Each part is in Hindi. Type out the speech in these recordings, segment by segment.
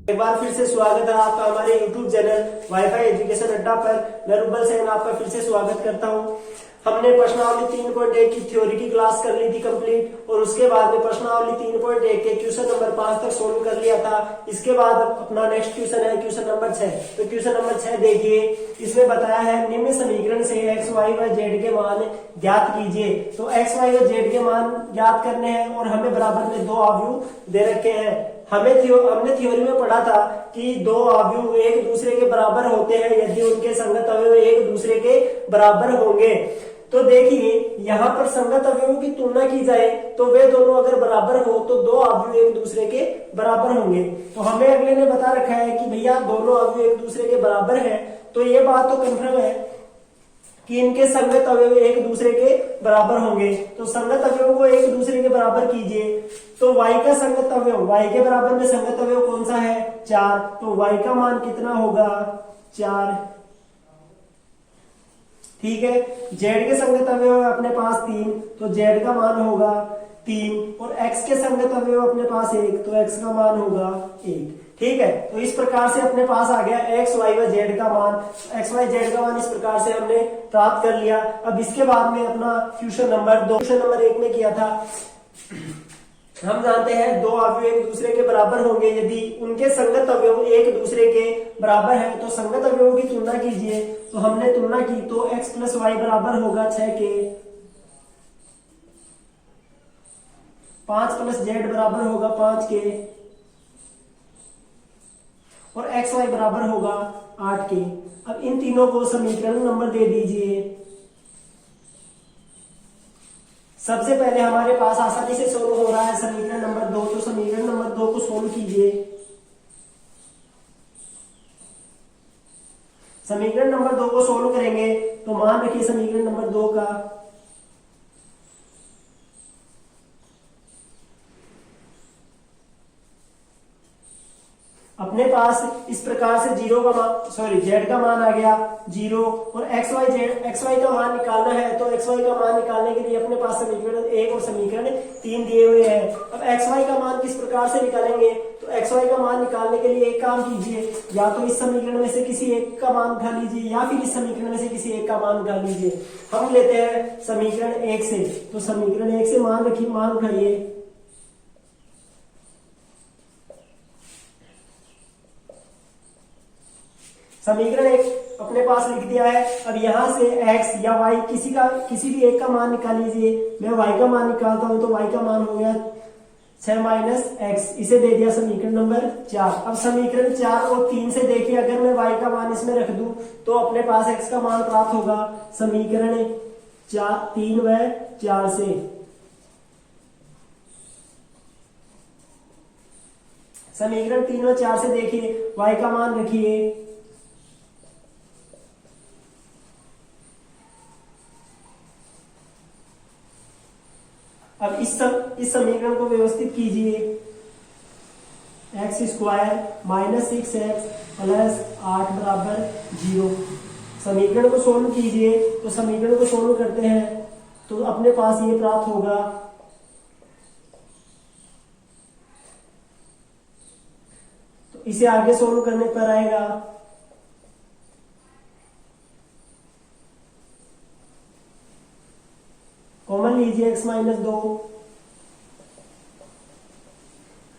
एक बार फिर से स्वागत है आपका हमारे YouTube चैनल वाईफाई एजुकेशन अड्डा पर। मैं रुबल सैन आपका फिर से स्वागत करता हूं। हमने प्रश्नावली 3.1 की थ्योरी की क्लास कर ली थी कंप्लीट और उसके बाद में प्रश्नावली 3.1 के क्वेश्चन नंबर 5 तक सोल्व कर लिया था। इसके बाद अपना नेक्स्ट क्वेश्चन है क्वेश्चन नंबर 6। तो क्वेश्चन नंबर 6 देखिए, इसमें बताया है निम्न समीकरण से x, y व z के मान ज्ञात कीजिए। तो x, y व z के मान ज्ञात करने हैं और हमें बराबर में दो अवयव दे रखे हैं। हमने थ्योरी में पढ़ा था कि दो अवयव एक दूसरे के बराबर होते हैं यदि उनके संगत अवयव एक दूसरे के बराबर होंगे। तो देखिए यहाँ पर संगत अवयवों की तुलना की जाए तो वे दोनों अगर बराबर हो तो दो अवयव एक दूसरे के बराबर होंगे। तो हमें अगले ने बता रखा है कि भैया दोनों अवयव एक दूसरे के बराबर है, तो ये बात तो कंफर्म है कि इनके संगत अवयव एक दूसरे के बराबर होंगे। तो संगत अवयव को एक दूसरे के बराबर कीजिए। तो y का संगत अवयव, y के बराबर में संगत अवयव कौन सा है? 4। तो y का मान कितना होगा? 4। ठीक है। z के संगत अवयव अपने पास 3, तो z का मान होगा 3 और x के संगत अवयव अपने पास 1, तो x का मान होगा 1। ठीक है। तो इस प्रकार से अपने पास आ गया x, y व z का मान। x, y, z का मान इस प्रकार से हमने प्राप्त कर लिया। अब इसके बाद में अपना क्वेश्चन नंबर 2 क्वेश्चन नंबर 1 में किया था। हम जानते हैं दो अवयव एक दूसरे के बराबर होंगे यदि उनके संगत अवयव एक दूसरे के बराबर है। तो संगत अवयवों की तुलना कीजिए। तो हमने तुलना की तो x प्लस वाई बराबर होगा 6 के, 5 प्लस z बराबर होगा 5 के और एक्स वाई बराबर होगा 8 के। अब इन तीनों को समीकरण नंबर दे दीजिए। सबसे पहले हमारे पास आसानी से सोल्व हो रहा है समीकरण नंबर 2, तो समीकरण नंबर 2 को सोल्व कीजिए। समीकरण नंबर 2 को सोल्व करेंगे तो मान रखिए समीकरण नंबर 2 का अपने पास इस प्रकार से z का मान आ गया 0 और x y का मान निकालना है। तो x y का मान निकालने के लिए अपने पास समीकरण 1 और समीकरण 3 दिए हुए हैं। अब x y का मान किस प्रकार से निकालेंगे? तो x y का मान निकालने के लिए एक काम कीजिए, या तो इस समीकरण में से किसी एक का मान उठा लीजिए या फिर इस समीकरण में से किसी एक का मान उठा लीजिए। हम लेते हैं समीकरण 1 से। तो समीकरण 1 से मान रखिए, मान उठाइए। समीकरण 1 अपने पास लिख दिया है। अब यहां से x या y किसी भी एक का मान निकाल लीजिए। मैं y का मान निकालता हूं तो y का मान हो गया 6 माइनस x, इसे दे दिया समीकरण नंबर 4। अब समीकरण 4 और 3 से देखिए, अगर मैं y का मान इसमें रख दूं तो अपने पास x का मान प्राप्त होगा समीकरण 3 व 4 से। समीकरण 3 व 4 से देखिए, y का मान रखिए अब इस समीकरण को व्यवस्थित कीजिए। X square minus 6x plus 8 बराबर 0। समीकरण को सोल्व कीजिए। तो समीकरण को सोल्व करते हैं तो अपने पास ये प्राप्त होगा। तो इसे आगे सोल्व करने पर आएगा कॉमन लीजिए x माइनस 2।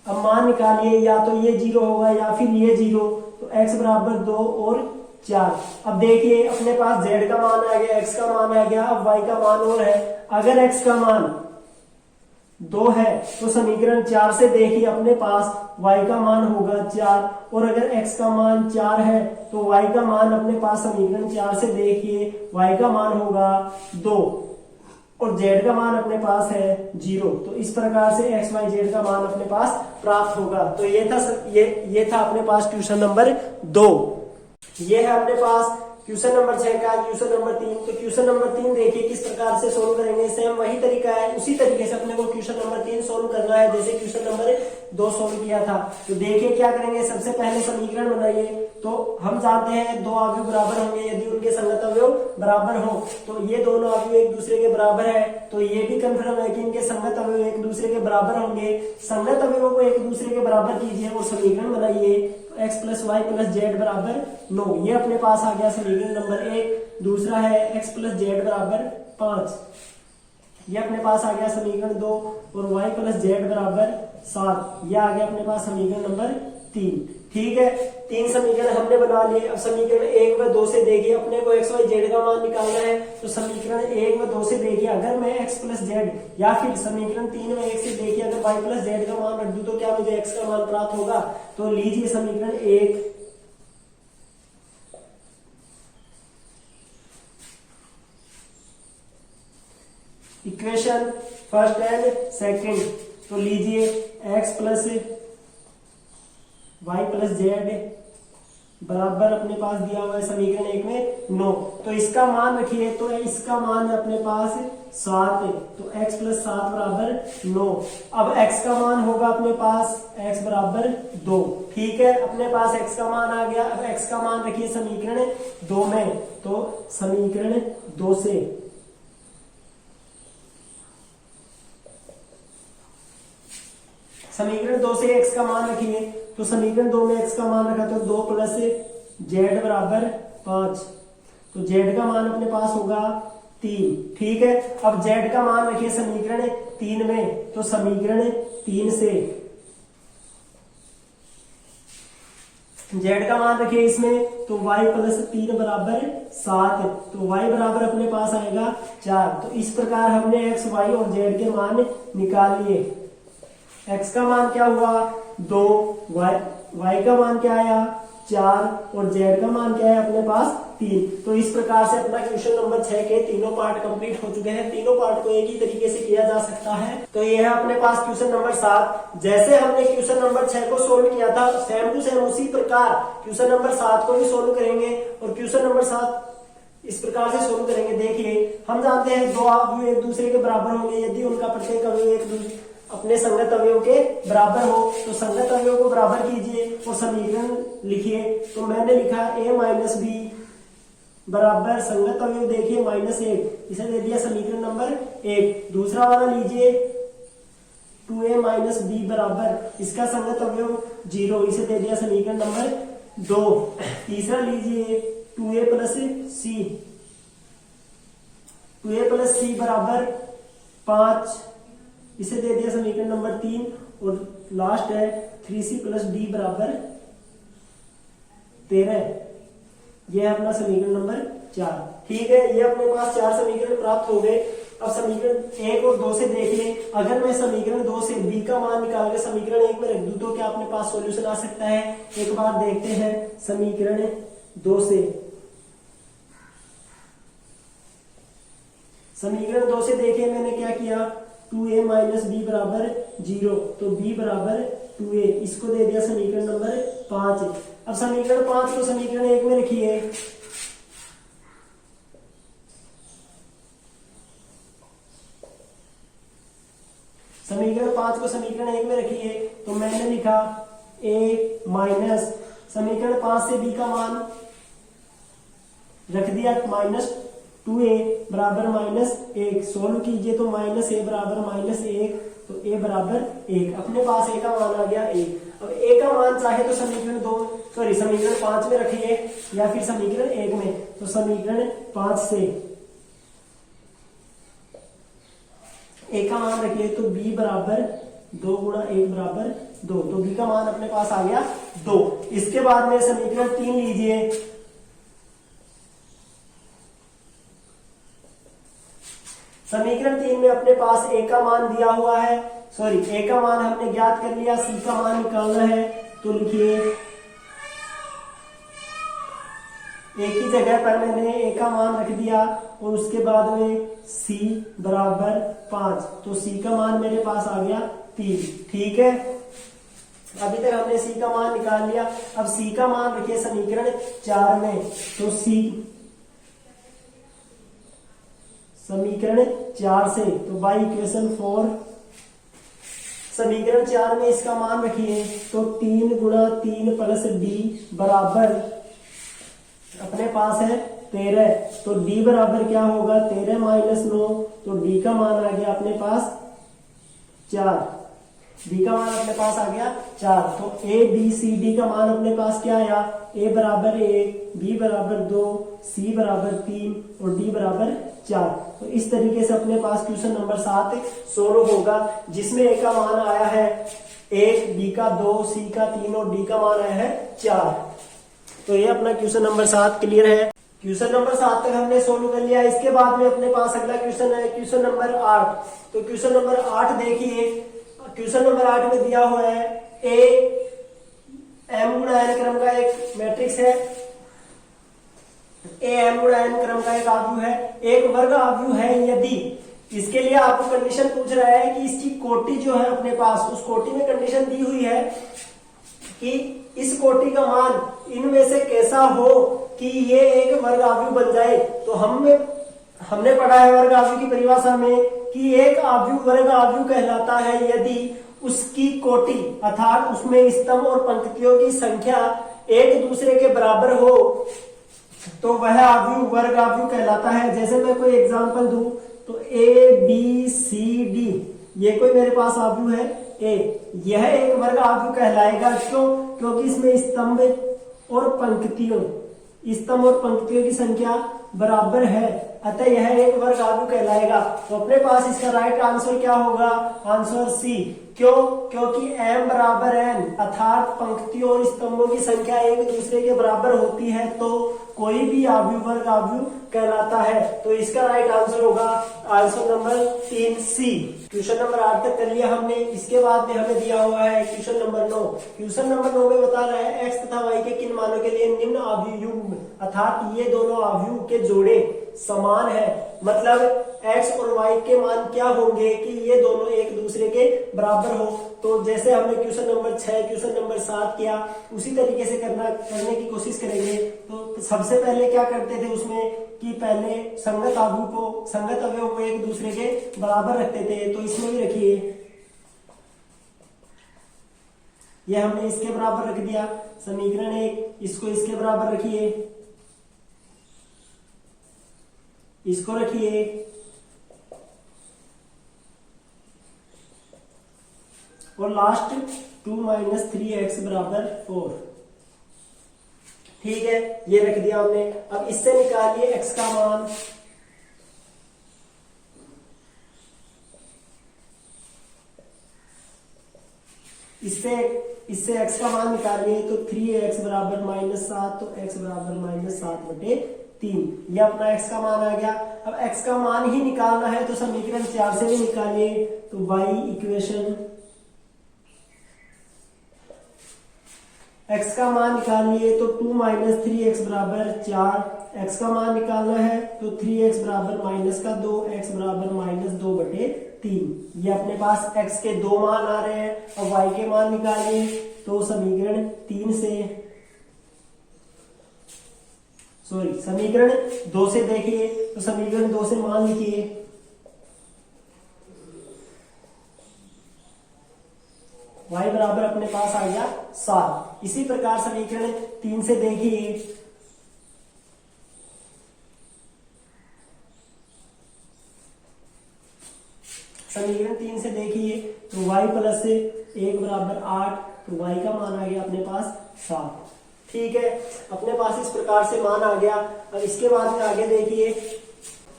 अब मान निकालिए, या तो ये 0 होगा या फिर ये 0। तो x बराबर 2 और 4। अब देखिए अपने पास z का मान आ गया, x का मान आ गया, अब y का मान और है। अगर x का मान 2 है तो समीकरण 4 से देखिए अपने पास y का मान होगा 4 और अगर x का मान 4 है तो y का मान अपने पास समीकरण 4 से देखिए y का मान होगा 2 और z का मान अपने पास है 0। तो इस प्रकार से x, y, z का मान अपने पास प्राप्त होगा। तो ये था अपने पास क्वेश्चन नंबर 2। ये है अपने पास क्वेश्चन नंबर 6 का क्वेश्चन नंबर 3। तो क्वेश्चन नंबर 3 देखिए किस प्रकार से सोल्व करेंगे। सेम वही तरीका है, उसी तरीके से अपने को क्वेश्चन नंबर 3 सोल्व करना है जैसे क्वेश्चन नंबर 2 सोल्व किया था। तो देखिए क्या करेंगे, सबसे पहले समीकरण बनाइए। तो हम जानते हैं दो अवयव बराबर होंगे यदि उनके संगत अवयव बराबर हो। तो ये दोनों अवयव एक दूसरे के बराबर है, तो ये भी कंफर्म है कि इनके संगत अवयव एक दूसरे के बराबर होंगे। संगत अवयवों को एक दूसरे के बराबर कीजिए और समीकरण बनाइए। x plus y plus z बराबर 9, ये अपने पास आ गया समीकरण नंबर 1। दूसरा है x प्लस जेड बराबर 5, ये अपने पास आ गया समीकरण 2। और y प्लस जेड बराबर 7, ये आ गया अपने पास समीकरण नंबर 3। ठीक है, 3 समीकरण हमने बना लिए। अब समीकरण 1 व 2 से देखिए अपने को x y z का मान निकालना है। तो समीकरण 1 व 2 से देखिए अगर मैं x प्लस जेड, या फिर समीकरण 3 व 1 से देखिए अगर y प्लस जेड का मान रख दूं तो क्या मुझे x का मान प्राप्त होगा। तो लीजिए समीकरण 1 इक्वेशन फर्स्ट एंड सेकंड। तो लीजिए x plus y plus z बराबर अपने पास दिया हुआ है समीकरण 1 में 9। तो इसका मान रखिए, तो इसका मान है अपने पास 7 है। तो x प्लस 7 बराबर 9। अब x का मान होगा अपने पास x बराबर 2। ठीक है, अपने पास x का मान आ गया। अब x का मान रखिए समीकरण 2 में। तो समीकरण 2 से समीकरण 2 से x का मान रखिए। तो समीकरण 2 में x का मान रखा तो 2 प्लस जेड बराबर 5। तो z का मान अपने पास होगा 3। ठीक है, अब z का मान रखिए समीकरण 3 में। तो समीकरण 3 से z का मान रखिए इसमें। तो y प्लस 3 बराबर 7। तो y बराबर अपने पास आएगा 4। तो इस प्रकार हमने x, y और z के मान निकाल लिए। x का मान क्या हुआ 2, y का मान क्या आया 4 और z का मान क्या है अपने पास 3। तो इस प्रकार से अपना क्वेश्चन नंबर 6 के तीनों पार्ट कंप्लीट हो चुके हैं। तीनों पार्ट को एक ही तरीके से किया जा सकता है। तो ये है अपने पास क्वेश्चन नंबर 7। जैसे हमने क्वेश्चन नंबर 6 को सोल्व किया था सेम टू सेम उसी प्रकार क्वेश्चन नंबर 7 को भी सोल्व करेंगे। और क्वेश्चन नंबर 7 इस प्रकार से सोल्व करेंगे। देखिए हम जानते हैं दो अवयव एक दूसरे के बराबर होंगे यदि उनका प्रत्येक अवयव एक दूसरे अपने संगत अवयव के बराबर हो। तो संगत अवयव को बराबर कीजिए और समीकरण लिखिए। तो मैंने लिखा a माइनस बी बराबर संगत अवयव देखिए -1, इसे दे दिया समीकरण नंबर 1। दूसरा वाला लीजिए 2a माइनस बी बराबर इसका संगत अवयव 0, इसे दे दिया समीकरण नंबर 2। तीसरा लीजिए 2a प्लस सी बराबर 5, इसे दे दिया समीकरण नंबर 3। और लास्ट है 3c प्लस डी बराबर 13, यह है अपना समीकरण नंबर 4। ठीक है, ये अपने पास 4 समीकरण प्राप्त हो गए। अब समीकरण 1 और 2 से देखिए अगर मैं समीकरण 2 से b का मान निकाल के समीकरण 1 में रख दूं तो क्या अपने पास सॉल्यूशन आ सकता है। एक बार देखते हैं समीकरण 2 से। समीकरण 2 से देखिए मैंने क्या किया 2a माइनस बी बराबर 0। तो b बराबर 2a, इसको दे दिया समीकरण नंबर 5। अब समीकरण 5 को समीकरण 1 में रखिए। समीकरण 5 को समीकरण 1 में रखिए। तो मैंने लिखा a माइनस समीकरण 5 से b का मान रख दिया -2a बराबर -1। सोल्व कीजिए तो -a बराबर -1। तो a बराबर 1, अपने पास a का मान आ गया 1। अब a का मान चाहे तो समीकरण 5 में रखिए या फिर समीकरण 1 में। तो समीकरण 5 से a का मान रखिए तो b बराबर 2 गुणा 1 बराबर 2। तो b का मान अपने पास आ गया 2। इसके बाद में समीकरण 3 लीजिए। समीकरण 3 में अपने पास a का मान दिया हुआ है, a का मान हमने ज्ञात कर लिया, c का मान निकालना है। तो लिखिए a की जगह पर मैंने a का मान रख दिया और उसके बाद में c बराबर 5। तो c का मान मेरे पास आ गया 3। ठीक है, अभी तक हमने c का मान निकाल लिया। अब c का मान रखिए समीकरण 4 में। तो c समीकरण 4 से, तो बाई इक्वेशन 4 समीकरण 4 में इसका मान रखिए, तो 3 गुणा 3 प्लस डी बराबर अपने पास है 13, तो डी बराबर क्या होगा 13 माइनस 9, तो डी का मान आ गया अपने पास 4, डी का मान अपने पास आ गया 4। तो ए बी सी डी का मान अपने पास क्या आया, ए बराबर 1, बी बराबर 2, सी बराबर 3 और डी बराबर 4। तो इस तरीके से अपने पास क्वेश्चन नंबर 7 सोल्व होगा, जिसमें ए का मान आया है 1, बी का 2, सी का 3 और डी का मान आया है 4। तो ये अपना क्वेश्चन नंबर 7 क्लियर है। क्वेश्चन नंबर 7 तक हमने सोल्व कर लिया। इसके बाद में अपने पास अगला क्वेश्चन है क्वेश्चन नंबर 8। तो क्वेश्चन नंबर 8 देखिए, क्वेश्चन नंबर 8 में दिया हुआ है ए एम गुणा एन क्रम का एक मैट्रिक्स है, ए एम गुणा एन क्रम का एक आव्यूह है, एक वर्ग आव्यूह है यदि, इसके लिए आपको कंडीशन पूछ रहा है कि इसकी कोटि जो है अपने पास, उस कोटि में कंडीशन दी हुई है कि इस कोटि का मान इनमें से कैसा हो कि ये एक वर्ग आव्यूह बन जाए। तो हमने पढ़ा है वर्ग आव्यूह की परिभाषा में कि एक आव्यूह वर्ग आव्यूह कहलाता है यदि उसकी कोटि अर्थात उसमें स्तंभ और पंक्तियों की संख्या एक दूसरे के बराबर हो, तो वह आव्यूह वर्ग आव्यूह कहलाता है। जैसे मैं कोई एग्जांपल दूं, तो ए बी सी डी ये कोई मेरे पास आव्यूह है ए, यह एक वर्ग आव्यूह कहलाएगा। क्यों? क्योंकि इसमें स्तंभ और पंक्तियों की संख्या बराबर है, अतः यह एक वर्ग आव्यूह कहलाएगा। तो अपने पास इसका राइट आंसर क्या होगा, आंसर सी। क्यों? क्योंकि m बराबर n अर्थात पंक्तियों और स्तंभों की संख्या एक दूसरे के बराबर होती है, तो कोई भी आव्यूह वर्ग आव्यूह कहलाता है। तो इसका राइट आंसर होगा आंसर नंबर 3 सी। क्वेश्चन नंबर 8 तक कर लिया हमने। इसके बाद में हमें दिया हुआ है क्वेश्चन नंबर 9। क्वेश्चन नंबर 9 में बता रहा है x तथा y के किन मानों के लिए निम्न आव्यूह युग्म अर्थात ये दोनों आव्यूह के जोड़े समान है। मतलब x और y के मान क्या होंगे कि ये दोनों एक दूसरे के बराबर हो। तो जैसे हमने क्वेश्चन नंबर 6 क्वेश्चन नंबर 7 किया, उसी तरीके से करने की कोशिश करेंगे। तो सबसे पहले क्या करते थे उसमें कि पहले संगत अवयव को एक दूसरे के बराबर रखते थे। तो इसमें भी रखिए, ये हमने इसके बराबर रख दिया समीकरण 1, इसको इसके बराबर रखिए, इसको रखिए, और लास्ट 2 - 3x बराबर 4। ठीक है, ये रख दिया हमने। अब इससे निकालिए x का मान। इससे x का मान निकालिए, तो 3x बराबर -7, तो x बराबर -7/3। ये अपना x का मान आ गया। अब x का मान ही निकालना है तो समीकरण 4 से भी निकालिए, तो y इक्वेशन x का मान निकालिए, तो 2 - 3x बराबर 4। x का मान निकालना है तो 3x बराबर -2, x बराबर -2/3। ये अपने पास x के 2 मान आ रहे हैं। और y के मान निकालिए, तो समीकरण 2 से देखिए, तो समीकरण 2 से मान लिखिए, y बराबर अपने पास आ गया 7। इसी प्रकार समीकरण 3 से देखिए, तो y प्लस 1 बराबर 8, तो y का मान आ गया अपने पास 7। ठीक है, अपने पास इस प्रकार से मान आ गया। अब इसके बाद में आगे देखिए,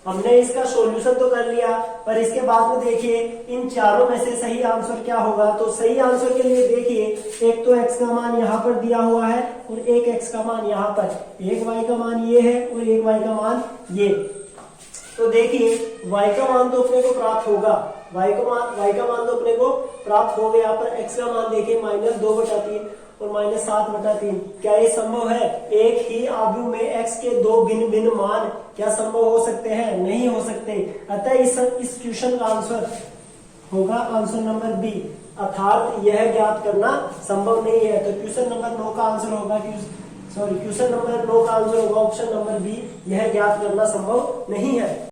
हमने इसका सॉल्यूशन तो कर लिया, पर इसके बाद में देखिए इन चारों में से सही आंसर क्या होगा। तो सही आंसर के लिए देखिए, एक तो x का मान यहाँ पर दिया हुआ है और एक x का मान यहाँ पर, एक y का मान ये है और एक y का मान ये। तो देखिए y का मान तो अपने को प्राप्त होगा, y का मान तो अपने को प्राप्त हो गया। पर x का मान देखिए -2/3 और -7/3। क्या ये संभव है? एक ही आव्यूह में x के 2 भिन्न भिन्न मान क्या संभव हो सकते हैं? नहीं हो सकते। अतः इस क्वेश्चन का आंसर होगा आंसर नंबर बी, अर्थात यह ज्ञात करना संभव नहीं है। तो क्वेश्चन नंबर 9 का आंसर होगा ऑप्शन नंबर बी, यह ज्ञात करना संभव नहीं है।